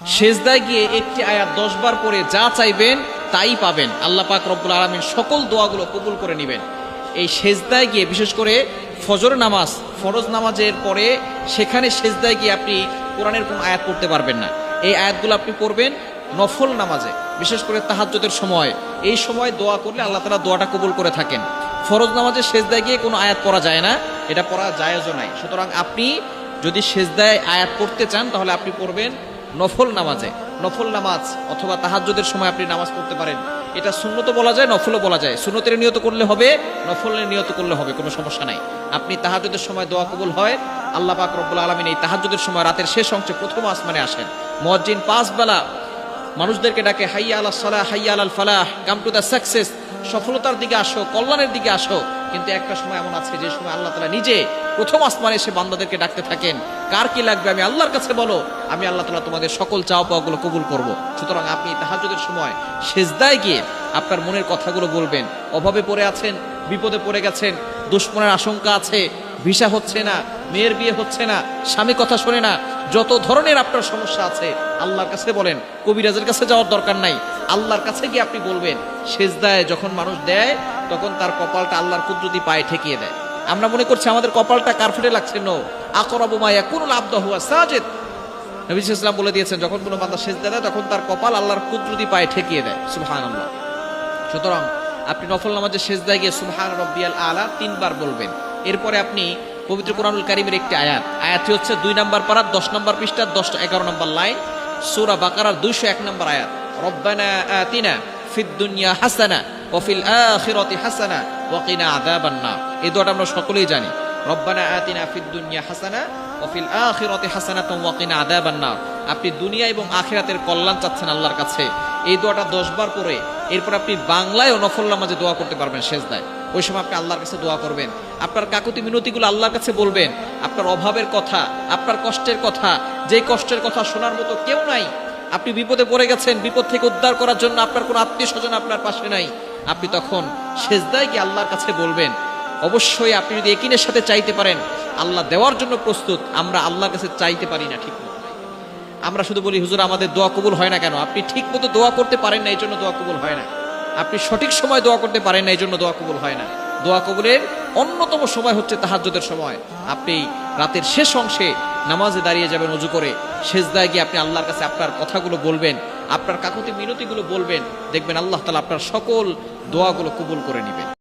সেজদায় গিয়ে একটি আয়াত 10 বার পড়ে যা চাইবেন তাই পাবেন। আল্লাহ পাক রব্বুল আলামিন সকল দোয়াগুলো কবুল করে নেবেন। এই সেজদায় গিয়ে বিশেষ করে ফজর নামাজ, ফরজ নামাজের পরে সেখানে সেজদায় গিয়ে আপনি কোরআনের কোন আয়াত পড়তে পারবেন না। এই আয়াতগুলো আপনি পড়বেন নফল নামাজে, বিশেষ করে তাহাজ্জুদের সময়। এই সময় দোয়া করলে আল্লাহ তাআলা দোয়াটা কবুল করে থাকেন। ফরজ নামাজে সেজদায় গিয়ে কোনো আয়াত পড়া যায় না, এটা পড়া জায়েজও নাই। সুতরাং আপনি যদি সেজদায় আয়াত পড়তে চান তাহলে আপনি পড়বেন নফল নামাজে। নফল নামাজ অথবা তাহাজ্জুদের সময় আপনি নামাজ পড়তে পারেন। এটা সুন্নতও বলা যায়, নফলও বলা যায়। সুন্নতের নিয়ত করলে হবে, নফলের নিয়ত করলে হবে, কোনো সমস্যা নাই। আপনি তাহাজ্জুদের সময় দোয়া কবুল হয়। আল্লাহ পাক রব্বুল আলামিন এই তাহাজ্জুদের সময় রাতের শেষ অংশে প্রথম আসমানে আসেন। মুয়াজ্জিন 5 বেলা মানুষদেরকে ডাকে, হাইয়া আলাস সালাহ, হাইয়া আলাল ফালাহ, কাম টু দ্য সাকসেস, সফলতার দিকে আসো, কল্যাণের দিকে আসো। কিন্তু একটা সময় এমন আছে যে সময় আল্লাহ তাআলা নিজে প্রথম আসমানে এসে বান্দাদেরকে ডাকতে থাকেন, কার কি লাগবে আমি আল্লাহর কাছে বলো, আমি আল্লাহ তাআলা তোমাদের সকল চাওয়া পাওয়াগুলো কবুল করব। সুতরাং আপনি তাহাজ্জুদের সময় সেজদায় গিয়ে আপনার মনের কথাগুলো বলবেন। অভাবে পড়ে আছেন, বিপদে পড়ে গেছেন, দুশ্মনের আশঙ্কা আছে, ভিসা হচ্ছে না, মেয়ের বিয়ে হচ্ছে না, স্বামী কথা শোনে না, যত ধরনের আপনার সমস্যা আছে আল্লাহর কাছে বলেন। কবিরাজের কাছে যাওয়ার দরকার নাই, আল্লাহর কাছে গিয়ে আপনি বলবেন। সেজদায় যখন মানুষ দেয় তখন তার কপালটা আল্লাহর কুদরতি পায়ে ঠেকিয়ে দেয়। আমরা মনে করছি আমাদের কপালটা কার্পেটে লাগছে, নো, আকরাবু মা ইয়াকুনুল আবদু হুয়া সাজিদ। নবী সাল্লাল্লাহু আলাইহি ওয়াসাল্লাম বলে দিয়েছেন, যখন কোনো বান্দা সেজদা দেয় তখন তার কপাল আল্লাহর কুদরতি পায়ে ঠেকিয়ে দেয়। সুবহানাল্লাহ। সুতরাং আপনি নফল নামাজে সেজদায় গিয়ে সুবহান রাব্বিয়াল আলা 3 বার বলবেন। এরপরে আপনি পবিত্র কোরআনুল কারীমের একটি আয়াতটি হচ্ছে 2 নম্বর পারার 10 নম্বর পৃষ্ঠার 11 নম্বর লাইন, সূরা বাকারার 201 নম্বর আয়াত। রব্বানা আতিনা ফিদ দুনিয়া হাসানা ওয়া ফিল আখিরাতি হাসানা ওয়া কিনা আযাবান নার। এই দোয়াটা আমরা সকলেই জানি। রব্বানা আতিনা ফিদ দুনিয়া হাসানা ওয়া ফিল আখিরাতি হাসানাতাও ওয়া কিনা আযাবান নার। আপনি দুনিয়া এবং আখিরাতের কল্যাণ চাচ্ছেন আল্লাহর কাছে। এই দোয়াটা 10 বার পরে এরপর আপনি বাংলায় ও নফল নামাজে দোয়া করতে পারবেন সেজদায়। ওই সময় আপনি আল্লাহর কাছে দোয়া করবেন, আপনার কাকুতি মিনতিগুলো আল্লাহর কাছে বলবেন, আপনার অভাবের কথা, আপনার কষ্টের কথা, যে কষ্টের কথা শোনার মতো কেউ নাই। আপনি বিপদে পড়ে গেছেন, বিপদ থেকে উদ্ধার করার জন্য আপনার কোনো আত্মীয় স্বজন আপনার পাশে নাই। আপনি তখন সেজদায় গিয়ে আল্লাহর কাছে বলবেন। অবশ্যই আপনি যদি ইয়াকিনের সাথে চাইতে পারেন, আল্লাহ দেওয়ার জন্য প্রস্তুত। আমরা আল্লাহর কাছে চাইতে পারি না ঠিক মতো। আমরা শুধু বলি, হুজুর আমাদের দোয়া কবুল হয় না কেন? আপনি ঠিক মতো দোয়া করতে পারেন না, এই জন্য দোয়া কবুল হয় না। আপনি সঠিক সময় দোয়া করতে পারেন না, এই জন্য দোয়া কবুল হয় না। দোয়া কবুলের অন্যতম সময় হচ্ছে তাহাজ্জুদের সময়। আপনি রাতের শেষ অংশে নামাজে দাঁড়িয়ে যাবেন ওযু করে, সেজদায় গিয়ে আপনি আল্লাহর কাছে আপনার কথাগুলো বলবেন, আপনার কাকুতি মিনতিগুলো বলবেন। দেখবেন আল্লাহ তাআলা আপনার সকল দোয়াগুলো কবুল করে নেবেন।